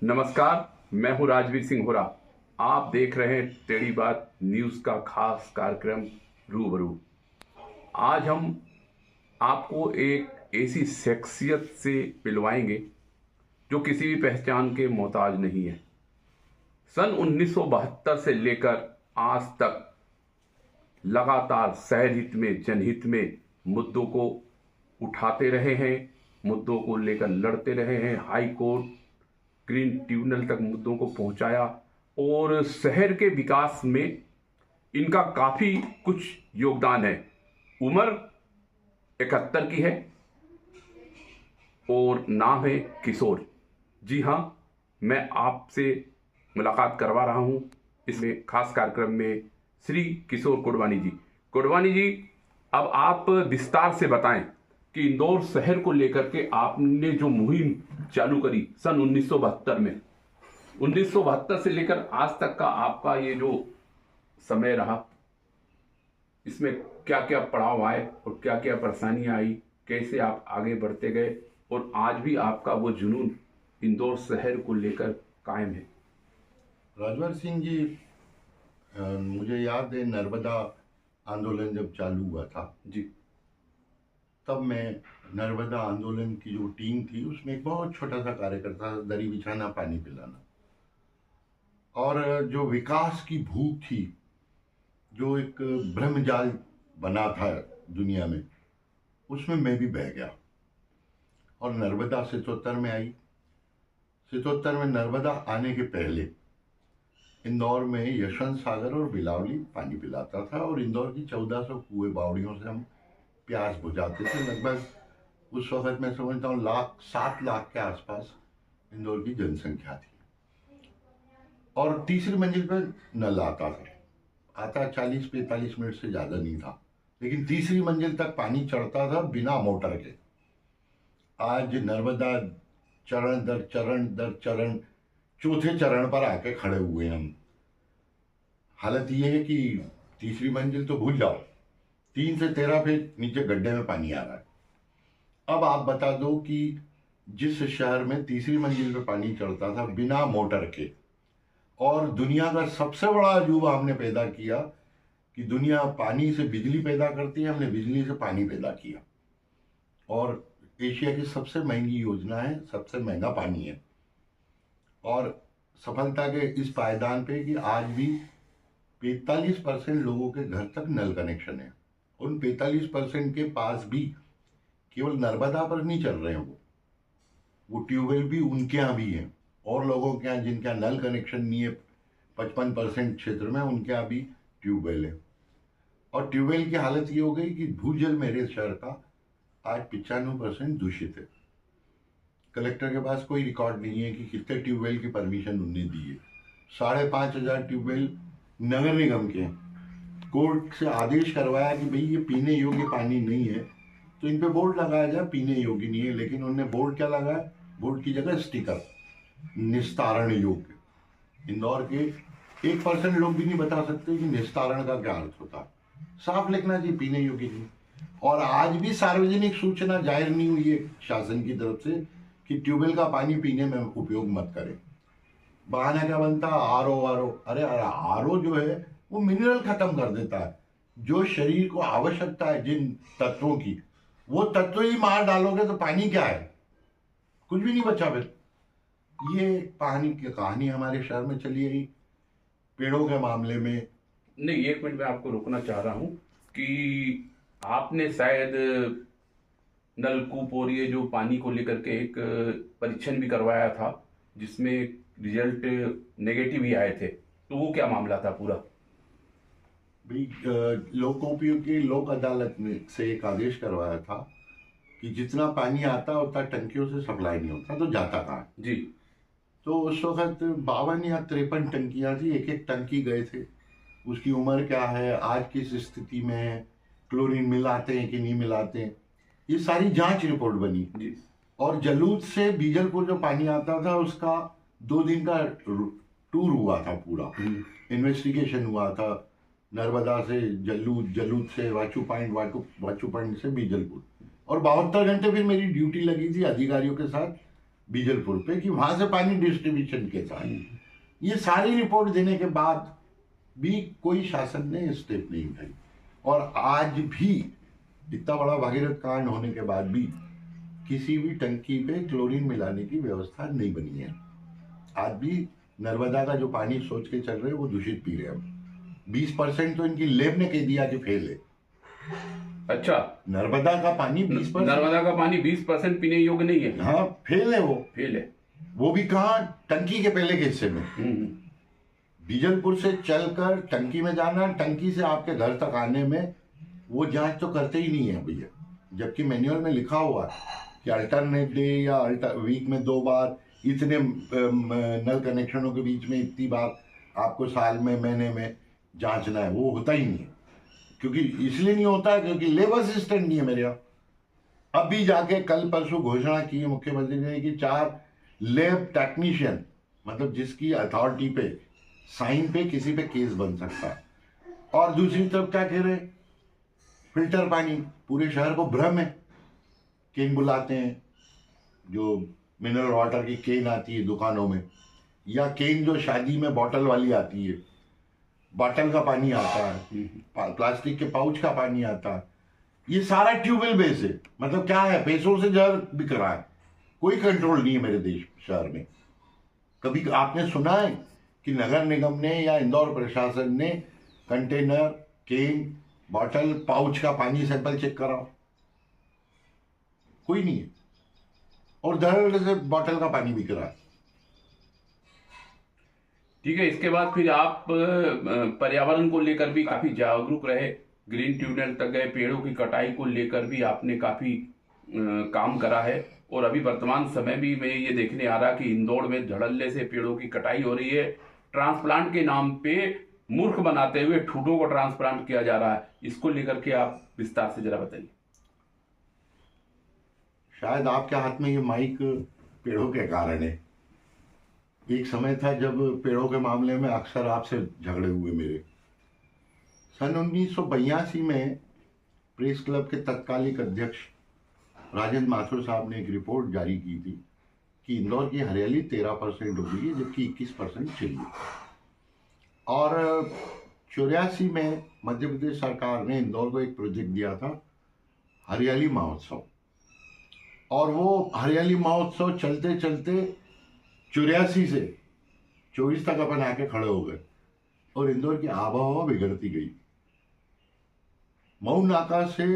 नमस्कार, मैं हूं राजवीर सिंह होरा। आप देख रहे हैं टेढ़ी बात न्यूज़ का खास कार्यक्रम रूबरू। आज हम आपको एक ऐसी शख्सियत से मिलवाएंगे जो किसी भी पहचान के मोहताज नहीं है। सन 1972 से लेकर आज तक लगातार शहर हित में, जनहित में मुद्दों को उठाते रहे हैं, मुद्दों को लेकर लड़ते रहे हैं। हाई कोर्ट, ग्रीन ट्रिब्यूनल तक मुद्दों को पहुंचाया और शहर के विकास में इनका काफ़ी कुछ योगदान है। उम्र 71 की है और नाम है किशोर। जी हाँ, मैं आपसे मुलाकात करवा रहा हूँ इसमें खास कार्यक्रम में श्री किशोर कोडवानी जी। कोडवानी जी, अब आप विस्तार से बताएं कि इंदौर शहर को लेकर के आपने जो मुहिम चालू करी सन 1972 में, 1972 से लेकर आज तक का आपका ये जो समय रहा, इसमें क्या क्या पड़ाव आए और क्या क्या परेशानियां आई, कैसे आप आगे बढ़ते गए और आज भी आपका वो जुनून इंदौर शहर को लेकर कायम है। राजवर सिंह जी, मुझे याद है नर्मदा आंदोलन जब चालू हुआ था जी, तब मैं नर्मदा आंदोलन की जो टीम थी उसमें एक बहुत छोटा सा कार्यकर्ता था, दरी बिछाना, पानी पिलाना। और जो विकास की भूख थी, जो एक ब्रह्मजाल बना था दुनिया में, उसमें मैं भी बह गया। और नर्मदा 77 में आई। 77 में नर्मदा आने के पहले इंदौर में यशवंत सागर और बिलावली पानी पिलाता था और इंदौर की 1400 कुएं बावड़ियों से हम प्यास बुझाते थे। लगभग उस वक्त मैं समझता हूँ 7 लाख के आसपास इंदौर की जनसंख्या थी। और तीसरी मंजिल पर नल आता 40-45 मिनट से ज़्यादा नहीं था, लेकिन तीसरी मंजिल तक पानी चढ़ता था बिना मोटर के। आज नर्मदा चरण दर चरण चौथे चरण पर आके खड़े हुए हम। हालत ये है कि तीसरी मंजिल तो भूल जाओ, 3 से 13 फीट नीचे गड्ढे में पानी आ रहा है। अब आप बता दो कि जिस शहर में तीसरी मंजिल पे पानी चढ़ता था बिना मोटर के, और दुनिया का सबसे बड़ा अजूबा हमने पैदा किया कि दुनिया पानी से बिजली पैदा करती है, हमने बिजली से पानी पैदा किया। और एशिया की सबसे महंगी योजना है, सबसे महंगा पानी है। और सफलता के इस पायदान पे कि आज भी 45% लोगों के घर तक नल कनेक्शन है। उन 45% के पास भी केवल नर्मदा पर नहीं चल रहे हैं, वो ट्यूबवेल भी उनके यहाँ भी है। और लोगों के यहाँ जिनके यहाँ नल कनेक्शन नहीं है 55% क्षेत्र में, उनके यहाँ भी ट्यूबवेल है। और ट्यूबवेल की हालत ये हो गई कि भूजल मेरे शहर का आज 95% दूषित है। कलेक्टर के पास कोई रिकॉर्ड नहीं है कि कितने ट्यूबवेल की परमिशन उनने दी है। 5,500 ट्यूबवेल नगर निगम के हैं। कोर्ट से आदेश करवाया कि भाई ये पीने योग्य पानी नहीं है, तो इन पे बोर्ड लगाया जाए पीने योग्य नहीं है। लेकिन उन्होंने बोर्ड क्या लगाया? बोर्ड की जगह स्टिकर, निस्तारण योग्य। इंदौर के 1% लोग भी नहीं बता सकते कि निस्तारण का क्या अर्थ होता है। साफ लिखना चाहिए पीने योग्य नहीं। और आज भी सार्वजनिक सूचना जाहिर नहीं हुई है शासन की तरफ से कि ट्यूबवेल का पानी पीने में उपयोग मत करें। बहाना क्या बनता? आरओ। अरे आरओ जो है वो मिनरल खत्म कर देता है। जो शरीर को आवश्यकता है जिन तत्वों की, वो तत्व ही मार डालोगे तो पानी क्या है? कुछ भी नहीं बचा फिर। ये पानी की कहानी हमारे शहर में चली आई। पेड़ों के मामले में नहीं, एक मिनट में आपको रोकना चाह रहा हूँ कि आपने शायद नलकूप और ये जो पानी को लेकर के एक परीक्षण भी करवाया था जिसमें रिजल्ट नेगेटिव ही आए थे, तो वो क्या मामला था पूरा? भाई, लोकोपयोगी लोक अदालत में से एक आदेश करवाया था कि जितना पानी आता उतना टंकियों से सप्लाई नहीं होता, तो जाता कहाँ जी। तो उस वक्त 52 या 53 टंकियाँ थी। एक टंकी गए थे। उसकी उम्र क्या है, आज किस स्थिति में है, क्लोरीन मिलाते हैं कि नहीं मिलाते हैं, ये सारी जांच रिपोर्ट बनी जी। और जलूद से बीजलपुर जो पानी आता था उसका 2 दिन का टूर हुआ था। पूरा इन्वेस्टिगेशन हुआ था। नर्मदा से जलूद, जलूद से वाचू पॉइंट से बीजलपुर। और 72 घंटे फिर मेरी ड्यूटी लगी थी अधिकारियों के साथ बीजलपुर पे कि वहां से पानी डिस्ट्रीब्यूशन के साथ। ये सारी रिपोर्ट देने के बाद भी कोई शासन ने स्टेप नहीं उठाई, और आज भी इतना बड़ा भागीरथ कांड होने के बाद भी किसी भी टंकी पे क्लोरीन मिलाने की व्यवस्था नहीं बनी है। आज भी नर्मदा का जो पानी सोच के चल रहे हैं वो दूषित पी रहे हैं। 20% तो इनकी लेब ने कह दिया कि फेल है। अच्छा, नर्मदा का पानी 20%, नर्मदा का पानी 20% पीने योग्य नहीं है। हाँ, फेल है, वो फेल है। वो भी कहाँ, टंकी के पहले के हिस्से में। बीजलपुर से चलकर टंकी में जाना, टंकी से आपके घर तक आने में वो जांच तो करते ही नहीं है भैया। जबकि मैनुअल में लिखा हुआ है कि अल्टरनेट डे या वीक में 2 बार, इतने नल कनेक्शनों के बीच में इतनी बार आपको साल में, महीने में जांचना है। वो होता ही नहीं है। क्योंकि इसलिए नहीं होता है क्योंकि लेबर असिस्टेंट नहीं है मेरे यहाँ। अभी जाके कल परसों घोषणा की है मुख्यमंत्री ने कि 4 लैब टेक्नीशियन, मतलब जिसकी अथॉरिटी पे, साइन पे किसी पे केस बन सकता है। और दूसरी तरफ क्या कह रहे, फिल्टर पानी, पूरे शहर को भ्रम है। केन बुलाते हैं, जो मिनरल वाटर की केन आती है दुकानों में, या केन जो शादी में बॉटल वाली आती है, बॉटल का पानी आता है, प्लास्टिक के पाउच का पानी आता है, ये सारा ट्यूबवेल बेस है। मतलब क्या है, पैसों से जहर बिक रहा है। कोई कंट्रोल नहीं है मेरे देश शहर में। कभी आपने सुना है कि नगर निगम ने या इंदौर प्रशासन ने कंटेनर, केन, बॉटल, पाउच का पानी सैंपल चेक कराओ? कोई नहीं है। और धड़ से बॉटल का पानी बिक रहा है। ठीक है, इसके बाद फिर आप पर्यावरण को लेकर भी काफी जागरूक रहे, ग्रीन ट्रिब्यूनल तक गए, पेड़ों की कटाई को लेकर भी आपने काफी काम करा है। और अभी वर्तमान समय भी में ये देखने आ रहा कि इंदौर में धड़ल्ले से पेड़ों की कटाई हो रही है। ट्रांसप्लांट के नाम पे मूर्ख बनाते हुए ठूठों को ट्रांसप्लांट किया जा रहा है। इसको लेकर के आप विस्तार से जरा बताइए। शायद आपके हाथ में ये माइक पेड़ों के कारण है। एक समय था जब पेड़ों के मामले में अक्सर आपसे झगड़े हुए मेरे। सन 1982 में प्रेस क्लब के तत्कालिक अध्यक्ष राजेंद्र माथुर साहब ने एक रिपोर्ट जारी की थी कि इंदौर की हरियाली 13% हो गई है, जबकि 21% चाहिए। और 84 में मध्य प्रदेश सरकार ने इंदौर को एक प्रोजेक्ट दिया था, हरियाली महोत्सव। और वो हरियाली महोत्सव चलते चलते 84 से 24 तक अपन आके खड़े हो गए और इंदौर की आबोहवा बिगड़ती गई। मऊ नाका से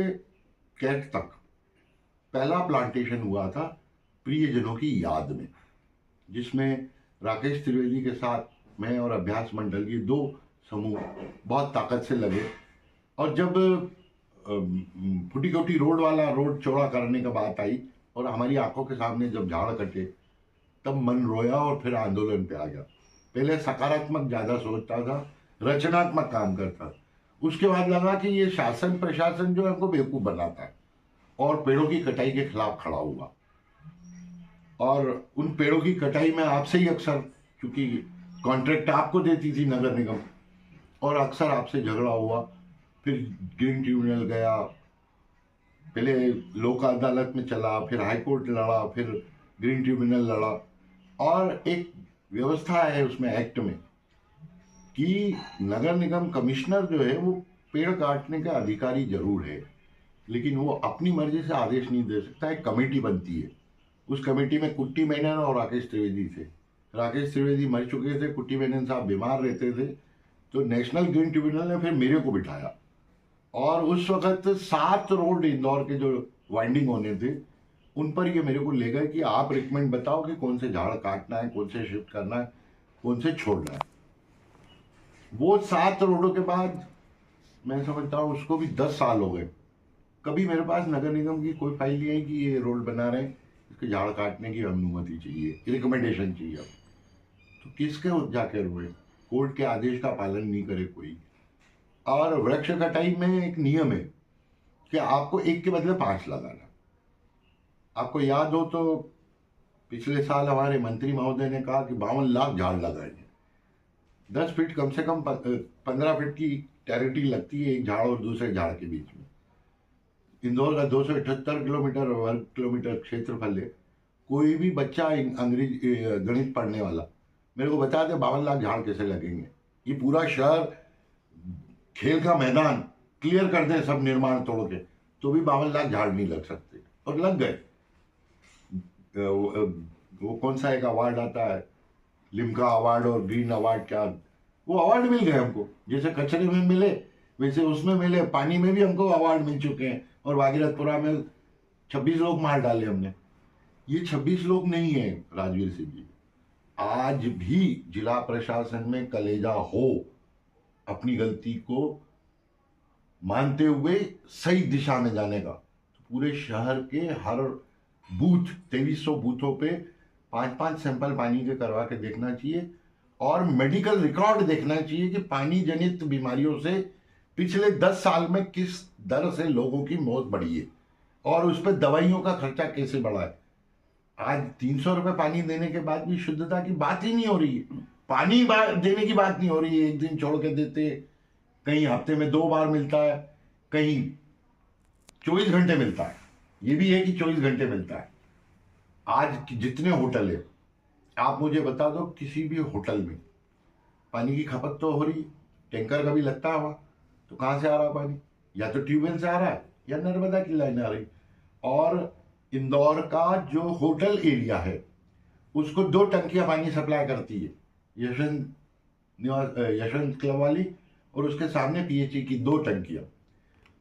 कैट तक पहला प्लांटेशन हुआ था प्रियजनों की याद में, जिसमें राकेश त्रिवेदी के साथ मैं और अभ्यास मंडल के 2 समूह बहुत ताकत से लगे। और जब फुटी कोटी रोड वाला रोड चौड़ा करने का बात आई और हमारी आंखों के सामने जब झाड़ कटे, तब मन रोया और फिर आंदोलन पे आ गया। पहले सकारात्मक ज़्यादा सोचता था, रचनात्मक काम करता। उसके बाद लगा कि ये शासन प्रशासन जो है हमको बेवकूफ़ बनाता है, और पेड़ों की कटाई के खिलाफ खड़ा हुआ। और उन पेड़ों की कटाई में आपसे ही अक्सर, क्योंकि कॉन्ट्रैक्ट आपको देती थी नगर निगम, और अक्सर आपसे झगड़ा हुआ। फिर ग्रीन ट्रिब्यूनल गया, पहले लोक अदालत में चला, फिर हाई कोर्ट लड़ा, फिर ग्रीन ट्रिब्यूनल लड़ा। और एक व्यवस्था है उसमें एक्ट में कि नगर निगम कमिश्नर जो है वो पेड़ काटने का अधिकारी जरूर है, लेकिन वो अपनी मर्जी से आदेश नहीं दे सकता। एक कमेटी बनती है, उस कमेटी में कुट्टी मेनन और राकेश त्रिवेदी थे। राकेश त्रिवेदी मर चुके थे, कुट्टी मेनन साहब बीमार रहते थे, तो नेशनल ग्रीन ट्रिब्यूनल ने फिर मेरे को बिठाया। और उस वक्त 7 रोड इंदौर के जो वाइंडिंग होने थे उन पर ये मेरे को ले गए कि आप रिकमेंड बताओ कि कौन से झाड़ काटना है, कौन से शिफ्ट करना है, कौन से छोड़ना है। वो 7 रोडों के बाद मैं समझता हूँ उसको भी 10 साल हो गए, कभी मेरे पास नगर निगम की कोई फाइल नहीं आई कि ये रोड बना रहे हैं, इसके झाड़ काटने की अनुमति चाहिए, रिकमेंडेशन चाहिए। तो किसके जाकर हुए, कोर्ट के आदेश का पालन नहीं करे कोई। और वृक्ष कटाई में एक नियम है कि आपको 1 के बदले 5 लगाना। आपको याद हो तो पिछले साल हमारे मंत्री महोदय ने कहा कि 52 लाख झाड़ लगाएंगे। 10 फीट कम से कम 15 फीट की टेरिटरी लगती है एक झाड़ और दूसरे झाड़ के बीच में। इंदौर का 278 किलोमीटर वर्ग किलोमीटर क्षेत्रफल है, कोई भी बच्चा अंग्रेजी गणित पढ़ने वाला मेरे को बता दे 52 लाख झाड़ कैसे लगेंगे। ये पूरा शहर खेल का मैदान क्लियर कर दे सब निर्माण तोड़ के, तो भी 52 लाख झाड़ नहीं लग सकते, और लग गए। वो कौन सा एक अवार्ड आता है, लिम्का अवार्ड और ग्रीन अवार्ड, क्या वो अवार्ड मिल गए हमको। जैसे कचरे में मिले वैसे उसमें मिले, पानी में भी हमको अवार्ड मिल चुके हैं। और भागीरथपुरा में 26 लोग मार डाले हमने। ये 26 लोग नहीं है राजवीर सिंह जी। आज भी जिला प्रशासन में कलेजा हो अपनी गलती को मानते हुए सही दिशा में जाने का, तो पूरे शहर के हर बूथ 2300 बूथों पे 5-5 सैंपल पानी के करवा के देखना चाहिए, और मेडिकल रिकॉर्ड देखना चाहिए कि पानी जनित बीमारियों से पिछले 10 साल में किस दर से लोगों की मौत बढ़ी है और उस पर दवाइयों का खर्चा कैसे बढ़ा है। आज 300 रुपए पानी देने के बाद भी शुद्धता की बात ही नहीं हो रही है। पानी देने की बात नहीं हो रही है, एक दिन छोड़ के देते, कहीं हफ्ते में 2 बार मिलता है, कहीं 24 घंटे मिलता है। ये भी है कि 24 घंटे मिलता है। आज जितने होटल है, आप मुझे बता दो किसी भी होटल में पानी की खपत तो हो रही, टैंकर कभी लगता है वहाँ, तो कहाँ से आ रहा पानी? या तो ट्यूबवेल से आ रहा है या नर्मदा की लाइन आ रही। और इंदौर का जो होटल एरिया है उसको 2 टंकियां पानी सप्लाई करती है, यशवंत क्लब वाली और उसके सामने पीएचई की 2 टंकियां।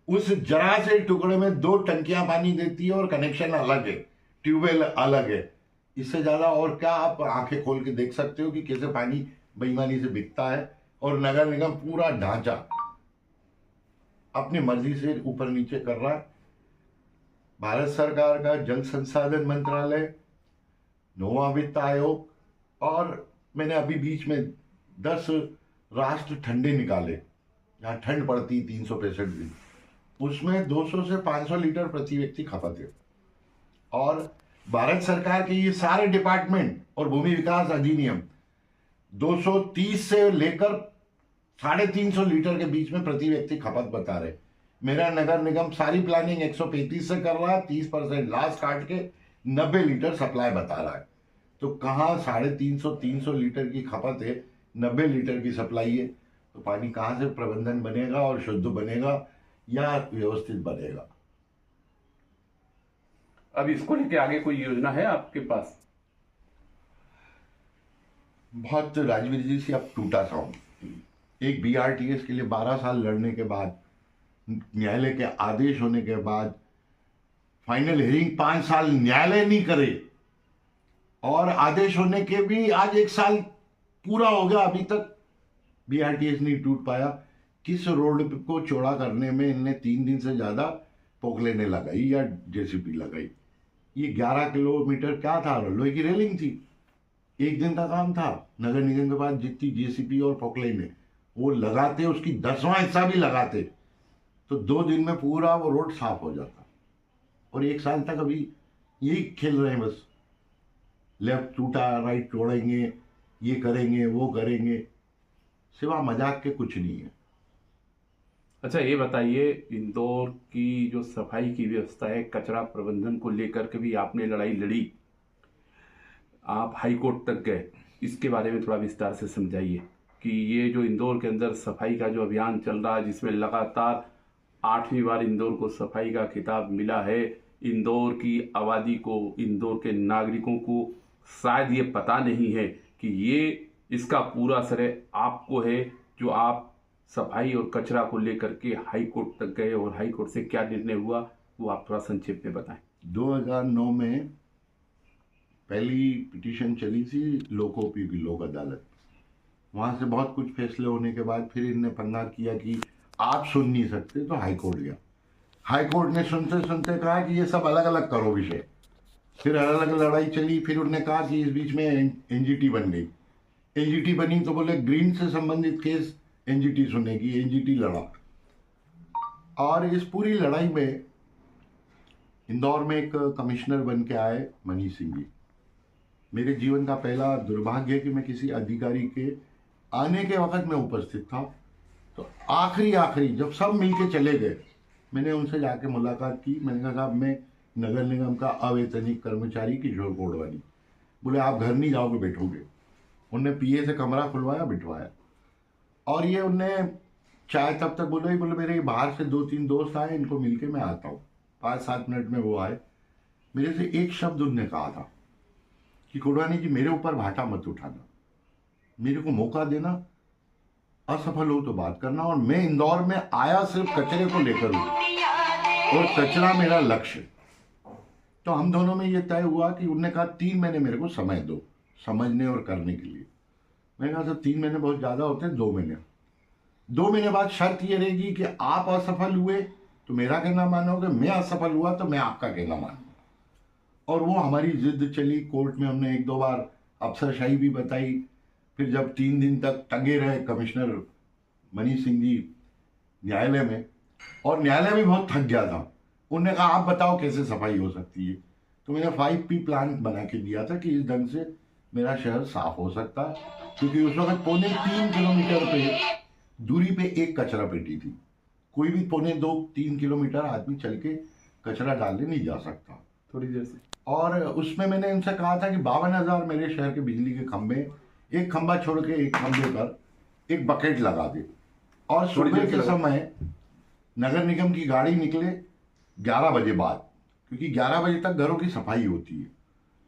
उस जरा से टुकड़े में 2 टंकियां पानी देती है और कनेक्शन अलग है, ट्यूबवेल अलग है। इससे ज्यादा और क्या आप आंखें खोल के देख सकते हो कि कैसे पानी बेईमानी से बिकता है। और नगर निगम पूरा ढांचा अपनी मर्जी से ऊपर नीचे कर रहा है। भारत सरकार का जल संसाधन मंत्रालय, नोवा वित्त आयोग, और मैंने अभी बीच में 10 राष्ट्र ठंडे निकाले जहाँ ठंड पड़ती 365 दिन, उसमें 200 से 500 लीटर प्रति व्यक्ति खपत है। और भारत सरकार के ये सारे डिपार्टमेंट और भूमि विकास अधिनियम 230 से लेकर 350 लीटर के बीच में प्रति व्यक्ति खपत बता रहे। मेरा नगर निगम सारी प्लानिंग 135 से कर रहा है, 30% लास्ट काट के 90 लीटर सप्लाई बता रहा है। तो कहाँ 350 लीटर की खपत है, 90 लीटर की सप्लाई है, तो पानी कहाँ से प्रबंधन बनेगा और शुद्ध बनेगा या व्यवस्थित बनेगा? अब इसको लेके आगे कोई योजना है आपके पास? बहुत राजवीर जी से अब टूटा सा हूं। एक बीआरटीएस के लिए 12 साल लड़ने के बाद, न्यायालय के आदेश होने के बाद, फाइनल हियरिंग 5 साल न्यायालय नहीं करे, और आदेश होने के भी आज 1 साल पूरा हो गया, अभी तक बीआरटीएस नहीं टूट पाया। किस रोड को चौड़ा करने में इनने 3 दिन से ज्यादा पोखलेने लगाई या जेसीबी लगाई। ये 11 किलोमीटर क्या था, लोहे की रेलिंग थी, 1 दिन का काम था। नगर निगम के पास जितनी जेसीबी और पोखलेने वो लगाते, उसकी 10वां हिस्सा भी लगाते, तो 2 दिन में पूरा वो रोड साफ हो जाता। और 1 साल तक अभी यही खेल रहे हैं, बस लेफ्ट टूटा, राइट तोड़ेंगे, ये करेंगे, वो करेंगे, सिवा मजाक के कुछ नहीं है। अच्छा, ये बताइए, इंदौर की जो सफाई की व्यवस्था है, कचरा प्रबंधन को लेकर के भी आपने लड़ाई लड़ी, आप हाई कोर्ट तक गए, इसके बारे में थोड़ा विस्तार से समझाइए कि ये जो इंदौर के अंदर सफाई का जो अभियान चल रहा है, जिसमें लगातार 8वीं बार इंदौर को सफाई का खिताब मिला है, इंदौर की आबादी को, इंदौर के नागरिकों को शायद ये पता नहीं है कि ये इसका पूरा श्रेय आपको है, जो आप सफाई और कचरा को लेकर के हाई कोर्ट तक गए, और हाई कोर्ट से क्या निर्णय हुआ वो आप थोड़ा संक्षेप में बताएं। 2009 में पहली पिटीशन चली थी लोकोपयोगी लोक अदालत, वहां से बहुत कुछ फैसले होने के बाद फिर इनने पंगा किया कि आप सुन नहीं सकते, तो हाई कोर्ट गया। हाई कोर्ट ने सुनते सुनते कहा कि ये सब अलग अलग करो विषय, फिर अलग अलग लड़ाई चली। फिर उन्होंने कहा कि इस बीच में एनजीटी बन गई। एनजीटी बनी तो बोले ग्रीन से संबंधित केस एनजीटी सुनेगी, एनजीटी लड़ा। और इस पूरी लड़ाई में इंदौर में एक कमिश्नर बन के आए मनीष सिंह जी। मेरे जीवन का पहला दुर्भाग्य है कि मैं किसी अधिकारी के आने के वक्त में उपस्थित था, तो आखिरी जब सब मिलके चले गए, मैंने उनसे जाके मुलाकात की। मैंने कहा साहब, मैं नगर निगम का अवैतनिक कर्मचारी किशोर कोडवानी। बोले आप घर नहीं जाओगे, बैठोगे। उनने पीए से कमरा खुलवाया, बिठवाया। और ये उनने चाय तब तक बोले मेरे बाहर से 2-3 दोस्त आए, इनको मिलके मैं आता हूँ। 5-7 मिनट में वो आए। मेरे से एक शब्द उनने कहा था कि कोडवानी जी मेरे ऊपर भाटा मत उठाना, मेरे को मौका देना, असफल हो तो बात करना। और मैं इंदौर में आया सिर्फ कचरे को लेकर हूँ और कचरा मेरा लक्ष्य। तो हम दोनों में ये तय हुआ कि उनने कहा 3 महीने मेरे को समय दो समझने और करने के लिए। मैंने कहा सर 3 महीने बहुत ज़्यादा होते हैं, 2 महीने। 2 महीने बाद शर्त ये रहेगी कि आप असफल हुए तो मेरा कहना मानोगे, मैं असफल हुआ तो मैं आपका कहना मानूंगा। और वो हमारी जिद चली। कोर्ट में हमने 1-2 बार अफसरशाही भी बताई। फिर जब 3 दिन तक टंगे रहे कमिश्नर मनीष सिंह जी न्यायालय में, और न्यायालय भी बहुत थक गया था, उन्होंने कहा आप बताओ कैसे सफाई हो सकती है। तो मैंने 5P प्लान बना के दिया था कि इस ढंग से मेरा शहर साफ हो सकता है। क्योंकि उस वक्त 3.25 किलोमीटर पे दूरी पे एक कचरा पेटी थी। कोई भी 2.25-3 किलोमीटर आदमी चल के कचरा डालने नहीं जा सकता थोड़ी देर से। और उसमें मैंने इनसे कहा था कि 52,000 मेरे शहर के बिजली के खंभे, एक खंभा छोड़ के एक खंभे पर एक बकेट लगा दे। और सुबह के समय नगर निगम की गाड़ी निकले 11 बजे बाद, क्योंकि 11 बजे तक घरों की सफाई होती है,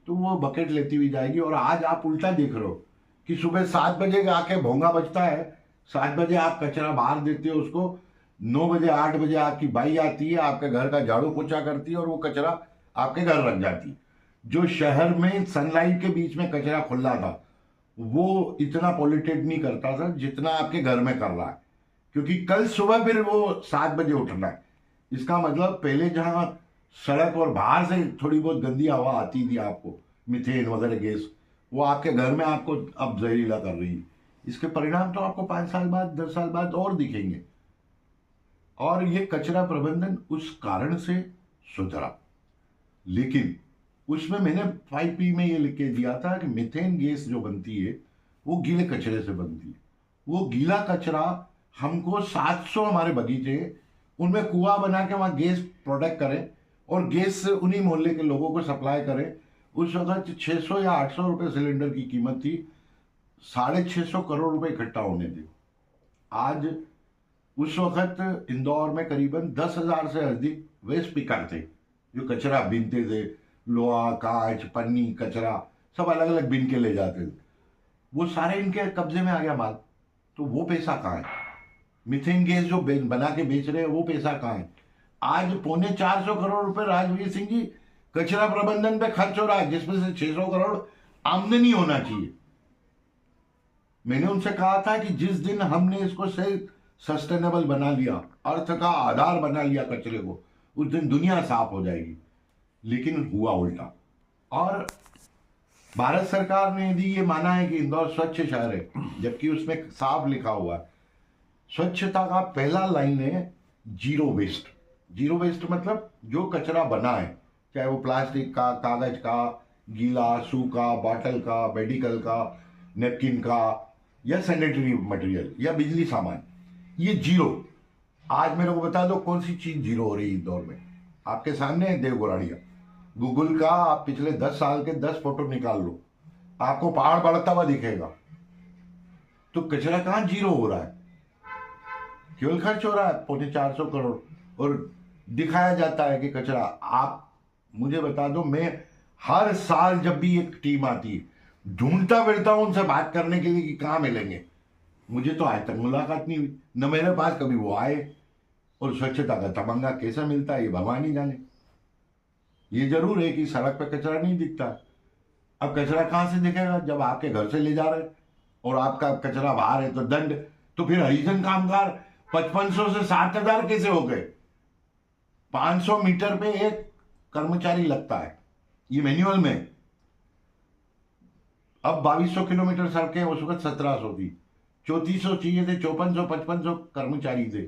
तो वो बकेट लेती हुई जाएगी। और आज आप उल्टा देख रहे हो कि सुबह 7 बजे आके भोंगा बजता है, 7 बजे आप कचरा बाहर देते हो उसको, 9 बजे 8 बजे आपकी बाई आती है, आपके घर का झाड़ू पोछा करती है और वो कचरा आपके घर रख जाती है। जो शहर में सनलाइट के बीच में कचरा खुला था वो इतना पॉल्यूटेड नहीं करता था जितना आपके घर में कर रहा है। क्योंकि कल सुबह फिर वो 7 बजे उठना है। इसका मतलब पहले जहां सड़क और बाहर से थोड़ी बहुत गंदी हवा आती थी आपको, मीथेन वगैरह गैस, वो आपके घर में आपको अब जहरीला कर रही है। इसके परिणाम तो आपको 5 साल बाद 10 साल बाद और दिखेंगे। और ये कचरा प्रबंधन उस कारण से सुधरा। लेकिन उसमें मैंने 5P में ये लिख के दिया था कि मीथेन गैस जो बनती है वो गीले कचरे से बनती है। वो गीला कचरा हमको 700 हमारे बगीचे, उनमें कुआं बना के वहाँ गैस प्रोडक्ट करें और गैस से उन्हीं मोहल्ले के लोगों को सप्लाई करें। उस वक्त 600 या 800 रुपये सिलेंडर की कीमत थी, 650 करोड़ रुपए इकट्ठा होने थे। आज उस वक्त इंदौर में करीबन 10,000 से अधिक वेस्ट पिकर थे जो कचरा बीनते थे। लोहा, कांच, पन्नी, कचरा सब अलग अलग बीन के ले जाते थे। वो सारे इनके कब्जे में आ गया माल। तो वो पैसा कहाँ है? मीथेन गैस जो बना के बेच रहे हैं वो पैसा कहाँ है? आज 450 करोड़ रुपए राजवीर सिंह जी कचरा प्रबंधन पे खर्च हो रहा है, जिसमें से 600 करोड़ आमदनी होना चाहिए। मैंने उनसे कहा था कि जिस दिन हमने इसको सस्टेनेबल बना लिया, अर्थ का आधार बना लिया कचरे को, उस दिन दुनिया साफ हो जाएगी। लेकिन हुआ उल्टा। और भारत सरकार ने यदि ये माना है कि इंदौर स्वच्छ शहर है, जबकि उसमें साफ लिखा हुआ है स्वच्छता का पहला लाइन है जीरो वेस्ट। जीरो वेस्ट मतलब जो कचरा बना है, चाहे वो प्लास्टिक का, कागज का, गीला, सूखा, बॉटल का, मेडिकल का, नेपकिन का, या सैनिटरी मटेरियल या बिजली सामान, ये जीरो। आज मेरे को बता दो कौन सी चीज जीरो हो रही है इंदौर में? आपके सामने है देव गोराड़िया। गूगल का आप पिछले 10 साल के 10 फोटो निकाल लो, आपको पहाड़ बढ़ता हुआ दिखेगा। तो कचरा कहां जीरो हो रहा है? केवल खर्च हो रहा है 450 करोड़ और दिखाया जाता है कि कचरा। आप मुझे बता दो, मैं हर साल जब भी एक टीम आती है ढूंढता फिरता हूं उनसे बात करने के लिए कि कहां मिलेंगे। मुझे तो आज तक मुलाकात नहीं हुई, न मेरे पास कभी वो आए। और स्वच्छता का तमंगा कैसा मिलता है ये भगवान ही जाने। ये जरूर है कि सड़क पर कचरा नहीं दिखता। अब कचरा कहां से दिखेगा? जब आपके घर से ले जा रहे हैं और आपका कचरा बाहर है तो दंड। तो फिर हरिजन कामगार 5500 से 6000 कैसे हो गए? 500 मीटर पे एक कर्मचारी लगता है, ये मैन्युअल में। अब 2200 किलोमीटर सड़कें, उस वक्त 1700 थी। 3400 चाहिए थे, 5400 5500 कर्मचारी थे।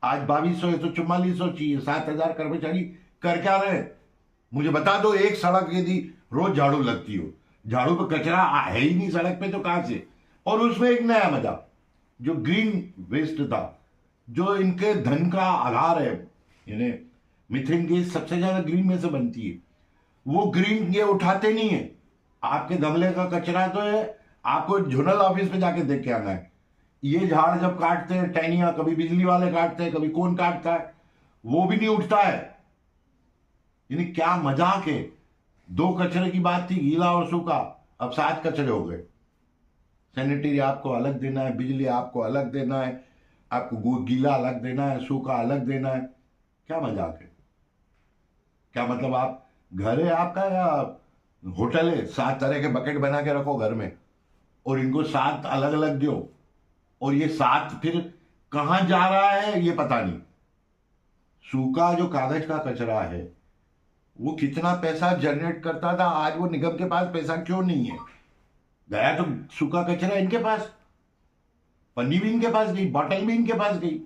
आज 2200 है तो 4400 चाहिए। 7000 कर्मचारी कर क्या रहे? मुझे बता दो, एक सड़क यदि रोज झाड़ू लगती हो, झाड़ू पे कचरा है ही नहीं सड़क पे तो कहां से? और उसमें एक नया मजा, जो ग्रीन वेस्ट था, जो इनके धन का आधार है, यानी मीथेन गैस सबसे ज्यादा ग्रीन में से बनती है। वो ग्रीन ये उठाते नहीं है। आपके गमले का कचरा तो है, आपको जोनल ऑफिस में जाके देख के आना है। ये झाड़ जब काटते हैं टहनियां, कभी बिजली वाले काटते हैं, कभी कौन काटता है, वो भी नहीं उठता है। यानी क्या मजाक है। 2 कचरे की बात थी, गीला और सूखा, अब 7 कचरे हो गए। सैनिटरी आपको अलग देना है, बिजली आपको अलग देना है, आपको गीला अलग देना है, सूखा अलग देना है। क्या मजाक है। क्या मतलब आप घर है आपका या होटल है? 7 तरह के बकेट बना के रखो घर में और इनको 7 अलग अलग दो, और ये 7 फिर कहां जा रहा है ये पता नहीं। सूखा जो कागज का कचरा है वो कितना पैसा जनरेट करता था, आज वो निगम के पास पैसा क्यों नहीं है? गया तो सूखा कचरा इनके पास, पन्नी भी इनके पास गई, बॉटल भी इनके पास गई,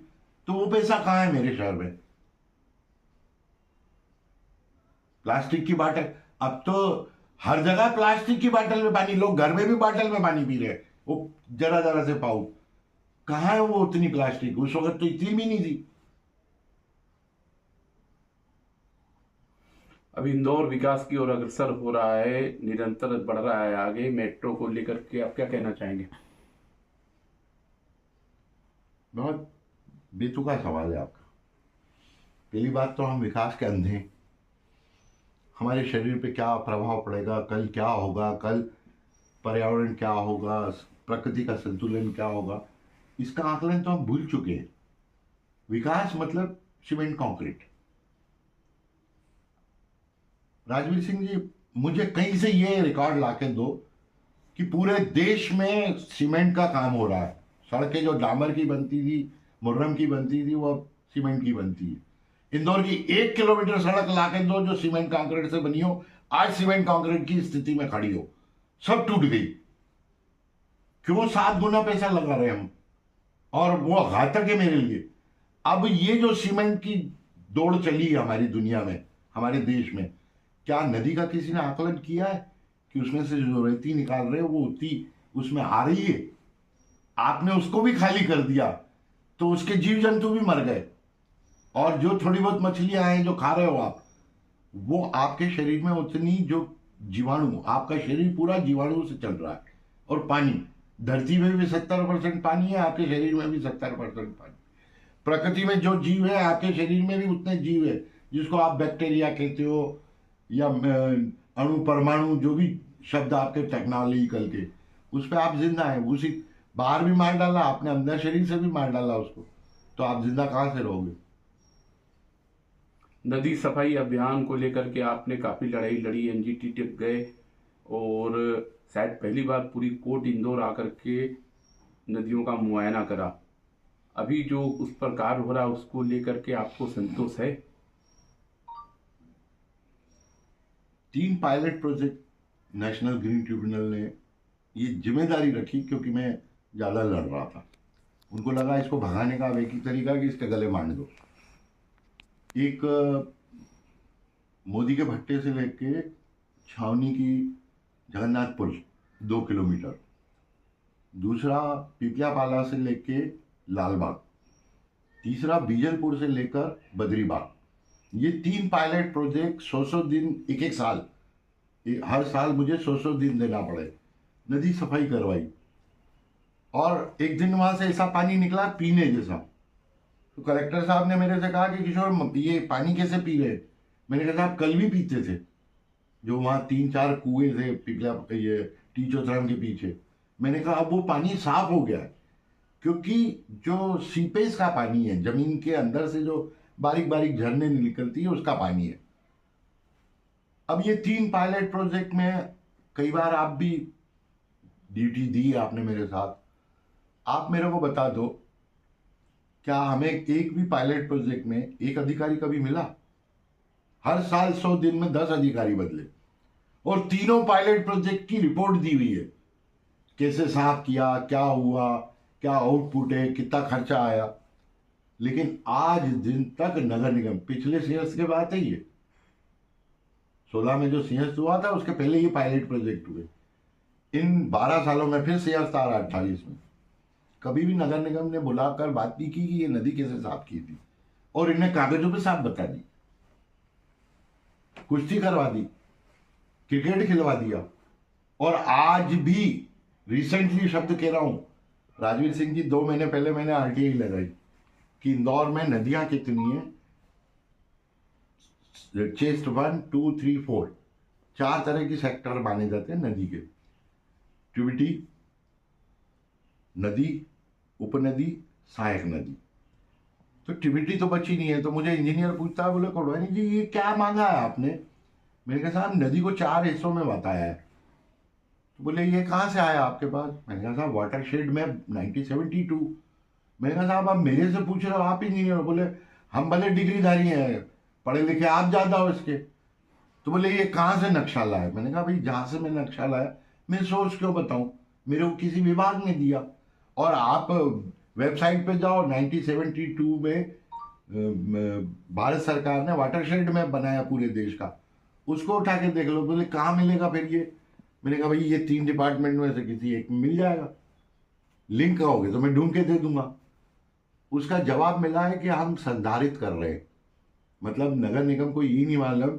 तो वो पैसा कहां है मेरे शहर में? प्लास्टिक की बॉटल, अब तो हर जगह प्लास्टिक की बॉटल में पानी, लोग घर में भी बॉटल में पानी पी रहे हैं, वो जरा जरा से पाऊ। कहां है वो उतनी प्लास्टिक? उस वक्त तो इतनी भी नहीं थी। अब इंदौर विकास की ओर अग्रसर हो रहा है, निरंतर बढ़ रहा है आगे। मेट्रो को लेकर के आप क्या कहना चाहेंगे? बहुत बेतुका सवाल है आपका। पहली बात तो हम विकास के अंधे हैं। हमारे शरीर पे क्या प्रभाव पड़ेगा, कल क्या होगा, कल पर्यावरण क्या होगा, प्रकृति का संतुलन क्या होगा, इसका आकलन तो हम भूल चुके हैं। विकास मतलब सीमेंट कंक्रीट। राजवीर सिंह जी, मुझे कहीं से ये रिकॉर्ड लाके दो कि पूरे देश में सीमेंट का काम हो रहा है। सड़कें जो डामर की बनती थी, मुर्रम की बनती थी, वो अब सीमेंट की बनती है। इंदौर की 1 किलोमीटर सड़क लाके दो जो सीमेंट कंक्रीट से बनी हो, आज सीमेंट कंक्रीट की स्थिति में खड़ी हो, सब टूट गई। क्यों? 7 गुना पैसा लगा रहे हम, और वो घातक है मेरे लिए। अब ये जो सीमेंट की दौड़ चली है हमारी दुनिया में, हमारे देश में, क्या नदी का किसी ने आकलन किया है कि उसमें से जो रेती निकाल रहे हो वो उतनी उसमें आ रही है? आपने उसको भी खाली कर दिया तो उसके जीव जंतु भी मर गए, और जो थोड़ी बहुत मछलियां हैं जो खा रहे हो आप, वो आपके शरीर में उतनी जो जीवाणु, आपका शरीर पूरा जीवाणु से चल रहा है। और पानी, धरती में भी 70% पानी है, आपके शरीर में भी 70% पानी। प्रकृति में जो जीव है आपके शरीर में भी उतने जीव है, जिसको आप बैक्टीरिया कहते हो या अणु परमाणु, जो भी शब्द आपके टेक्नोलॉजिकल के, उस पर आप जिंदा है। उसी बाहर भी मार डाला आपने, अंदर शरीर से भी मार डाला उसको, तो आप जिंदा कहां से रहोगे? नदी सफाई अभियान को लेकर के आपने काफी लड़ाई लड़ी, एनजीटी तक गए, और शायद पहली बार पूरी कोर्ट इंदौर आकर के नदियों का मुआयना करा। अभी जो उस पर कार्य हो रहा है उसको लेकर के आपको संतोष है? 3 pilot project national green tribunal ने ये जिम्मेदारी रखी, क्योंकि मैं ज़्यादा लड़ रहा था। उनको लगा इसको भगाने का अब एक ही तरीका कि इसके गले मार दो। एक मोदी के भट्टे से लेके छावनी की जगन्नाथपुर 2 किलोमीटर, दूसरा पिपलियापाला से लेके लालबाग, तीसरा बीजलपुर से लेकर बद्रीबाग। ये 3 पायलट प्रोजेक्ट 100 दिन, एक साल, हर साल मुझे 100 दिन देना पड़े। नदी सफाई करवाई, और एक दिन वहां से ऐसा पानी निकला पीने जैसा। तो कलेक्टर साहब ने मेरे से कहा कि किशोर ये पानी कैसे पी रहे? मैंने कहा साहब कल भी पीते थे। जो वहाँ 3-4 कुएं थे पिपला ये टीचोथराम के पीछे, मैंने कहा अब वो पानी साफ हो गया है, क्योंकि जो सीपेज का पानी है, जमीन के अंदर से जो बारीक बारीक झरने निकलती है, उसका पानी है। अब ये 3 पायलट प्रोजेक्ट में कई बार आप भी ड्यूटी दी आपने मेरे साथ, आप मेरे को बता दो, क्या हमें एक भी पायलट प्रोजेक्ट में एक अधिकारी कभी मिला? हर साल 100 दिन में 10 अधिकारी बदले, और तीनों पायलट प्रोजेक्ट की रिपोर्ट दी हुई है, कैसे साफ किया, क्या हुआ, क्या आउटपुट है, कितना खर्चा आया। लेकिन आज दिन तक नगर निगम, पिछले सिंहस्थ के बात है ये, 16 में जो सिंहस्थ हुआ था उसके पहले ये पायलट प्रोजेक्ट हुए, इन 12 सालों में फिर सिंहस्थ आ रहा 28 में, कभी भी नगर निगम ने बुलाकर बात नहीं की कि ये नदी कैसे साफ की थी, और इन्हें कागजों पे साफ बता दी। कुश्ती करवा दी, क्रिकेट खिलवा दिया। और आज भी रिसेंटली शब्द कह रहा हूं, राजवीर सिंह जी 2 महीने पहले मैंने आरटीआई लगाई कि इंदौर में नदियां कितनी हैं, चेस्ट 1, 2, 3, 4 4 तरह की सेक्टर माने जाते हैं नदी के। ट्यूबिटी नदी, उपनदी, सहायक नदी। तो ट्यूबिटी तो बची नहीं है। तो मुझे इंजीनियर पूछता है, बोले कोडवानी जी ये क्या मांगा है आपने? मैंने कहा साहब नदी को 4 हिस्सों में बताया है। तो बोले ये कहाँ से आया आपके पास? मैंने कहा साहब वाटरशेड में 1972। मैंने कहा साहब आप मेरे से पूछ रहे हो, आप इंजीनियर हो? बोले हम भले डिग्रीधारी हैं, पढ़े लिखे आप ज़्यादा हो इसके। तो बोले ये कहाँ से नक्शा लाया? मैंने कहा भाई जहाँ से मैं नक्शा लाया मैं सोच क्यों बताऊँ, मेरे को किसी विभाग ने दिया। और आप वेबसाइट पे जाओ, 1972 में भारत सरकार ने वाटरशेड में बनाया पूरे देश का, उसको उठा के देख लो। बोले कहाँ मिलेगा फिर ये? मैंने कहा भाई ये 3 डिपार्टमेंट में से किसी एक में मिल जाएगा, लिंक कहोगे तो मैं ढूंढ के दे दूंगा। उसका जवाब मिला है कि हम संधारित कर रहे हैं। मतलब नगर निगम को ये नहीं मालूम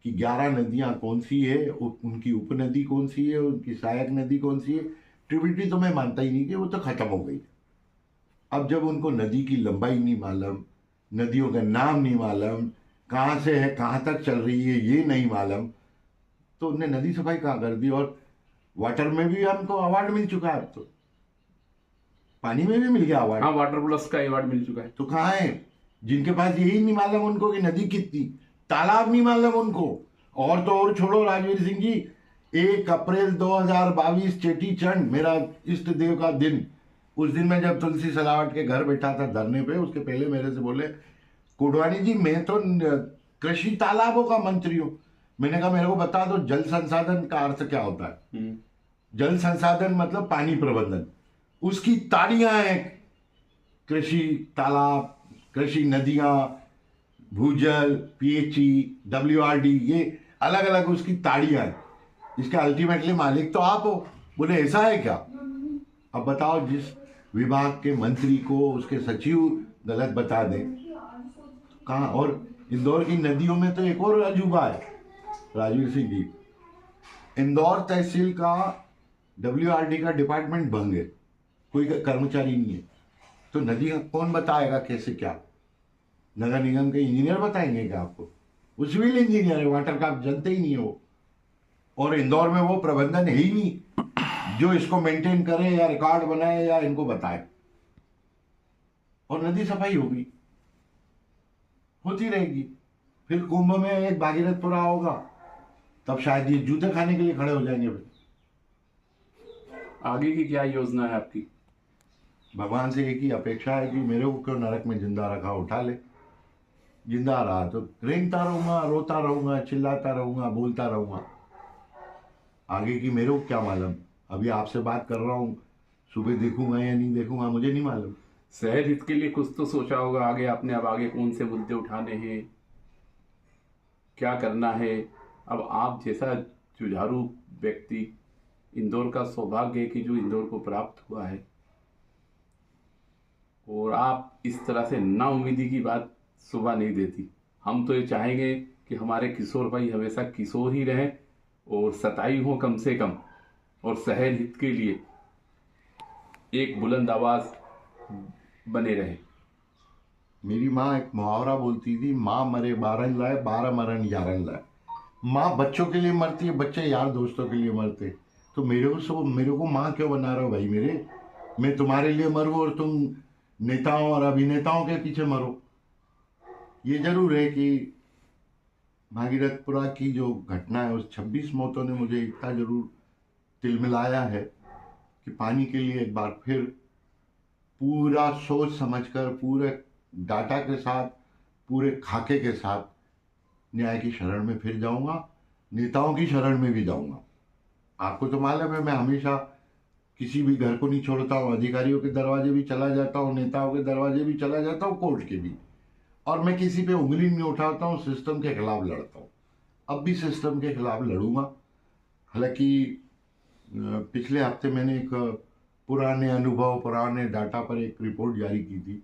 कि 11 नदियां कौन सी है, उनकी उपनदी कौन सी है, उनकी सहायक नदी कौन सी है। ट्रिब्यूटरी तो मैं मानता ही नहीं कि वो तो खत्म हो गई। अब जब उनको नदी की लंबाई नहीं मालूम, नदियों का नाम नहीं मालूम, कहाँ से है कहाँ तक चल रही है ये नहीं मालूम, तो उनने नदी सफाई कहाँ कर दी। और वाटर में भी हमको अवार्ड मिल चुका है, अब तो पानी में भी मिल गया अवार्ड। हाँ, वाटर प्लस का अवार्ड मिल चुका है। तो कहाँ है जिनके पास यही नहीं मालूम उनको कि नदी कितनी, तालाब नहीं मालूम उनको। और तो और छोड़ो राजवीर सिंह जी, 1 अप्रैल 2022 चेटी चंड, मेरा इष्ट देव का दिन, उस दिन मैं जब तुलसी सिलावट के घर बैठा था धरने पे, उसके पहले मेरे से बोले कोडवानी जी मैं तो कृषि तालाबों का मंत्री हूँ। मैंने कहा मेरे को बता दो जल संसाधन का अर्थ क्या होता है? जल संसाधन मतलब पानी प्रबंधन, उसकी ताड़ियां हैं। कृषि तालाब, कृषि नदियां, भूजल, पीएचई, डब्ल्यूआरडी, ये अलग अलग उसकी ताड़ियां हैं। इसके अल्टीमेटली मालिक तो आप हो। बोले ऐसा है क्या? अब बताओ, जिस विभाग के मंत्री को उसके सचिव गलत बता दें कहाँ। और इंदौर की नदियों में तो एक और अजूबा है राजवीर सिंह जी, इंदौर तहसील का डब्ल्यूआरडी का डिपार्टमेंट बंद है, कोई कर्मचारी नहीं है। तो नदी का कौन बताएगा कैसे क्या? नगर निगम के इंजीनियर बताएंगे क्या आपको? वो सिविल इंजीनियर है, वाटर का आप जानते ही नहीं हो। और इंदौर में वो प्रबंधन है ही नहीं जो इसको मेंटेन करे या रिकॉर्ड बनाए या इनको बताए। और नदी सफाई होगी, होती रहेगी। फिर कुंभ में एक भागीरथपुरा होगा, तब शायद ये जूते खाने के लिए खड़े हो जाएंगे। फिर आगे की क्या योजना है आपकी? भगवान से एक ही अपेक्षा है कि मेरे को क्यों नरक में जिंदा रखा, उठा ले। जिंदा रहा तो रेंगता रहूंगा, रोता रहूंगा, चिल्लाता रहूंगा, बोलता रहूंगा। आगे की मेरे को क्या मालूम? अभी आपसे बात कर रहा हूँ, सुबह देखूंगा या नहीं देखूंगा मुझे नहीं मालूम। शहर हित के लिए कुछ तो सोचा होगा आगे आपने, अब आगे कौन से मुद्दे उठाने हैं, क्या करना है? अब आप जैसा जुझारू व्यक्ति, इंदौर का सौभाग्य है कि जो इंदौर को प्राप्त हुआ है, और आप इस तरह से नाउम्मीदी की बात सुबह नहीं देती। हम तो ये चाहेंगे कि हमारे किशोर भाई हमेशा किशोर ही रहें और 27 हो कम से कम, और शहर हित के लिए एक बुलंद आवाज बने रहे। मेरी माँ एक मुहावरा बोलती थी, माँ मरे 12 लाए, 12 मरन 11 लाए। माँ बच्चों के लिए मरती है, बच्चे यार दोस्तों के लिए मरते। तो मेरे को माँ क्यों बना रहे हो भाई मेरे? मैं तुम्हारे लिए मरूं और तुम नेताओं और अभिनेताओं के पीछे मरो। ये जरूर है कि भागीरथपुरा की जो घटना है, उस 26 मौतों ने मुझे इतना जरूर तिलमिलाया है कि पानी के लिए एक बार फिर पूरा सोच समझकर, पूरे डाटा के साथ, पूरे खाके के साथ न्याय की शरण में फिर जाऊंगा, नेताओं की शरण में भी जाऊंगा। आपको तो मालूम है मैं हमेशा किसी भी घर को नहीं छोड़ता हूँ, अधिकारियों के दरवाजे भी चला जाता हूँ, नेताओं के दरवाजे भी चला जाता हूँ, कोर्ट के भी। और मैं किसी पे उंगली नहीं उठाता हूँ, सिस्टम के खिलाफ लड़ता हूँ। अब भी सिस्टम के खिलाफ लड़ूंगा। हालांकि पिछले हफ्ते मैंने एक पुराने अनुभव, पुराने डाटा पर एक रिपोर्ट जारी की थी।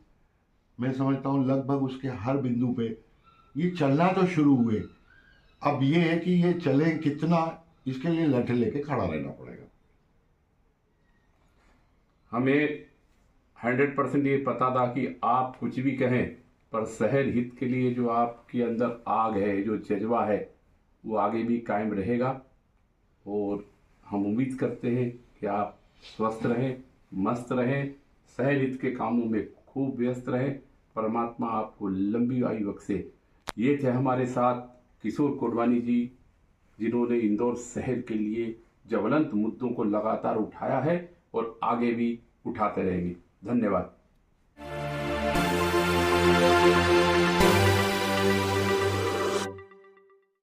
मैं समझता हूँ लगभग उसके हर बिंदु पे ये चलना तो शुरू हुए, अब ये है कि ये चले कितना, इसके लिए लठ लेके खड़ा रहना पड़ेगा। हमें 100% ये पता था कि आप कुछ भी कहें, पर शहर हित के लिए जो आपके अंदर आग है, जो जज्बा है, वो आगे भी कायम रहेगा। और हम उम्मीद करते हैं कि आप स्वस्थ रहें, मस्त रहें, शहर हित के कामों में खूब व्यस्त रहें। परमात्मा आपको लंबी आयु बख्शे। ये थे हमारे साथ किशोर कोडवानी जी, जिन्होंने इंदौर शहर के लिए ज्वलंत मुद्दों को लगातार उठाया है और आगे भी उठाते रहेंगे। धन्यवाद।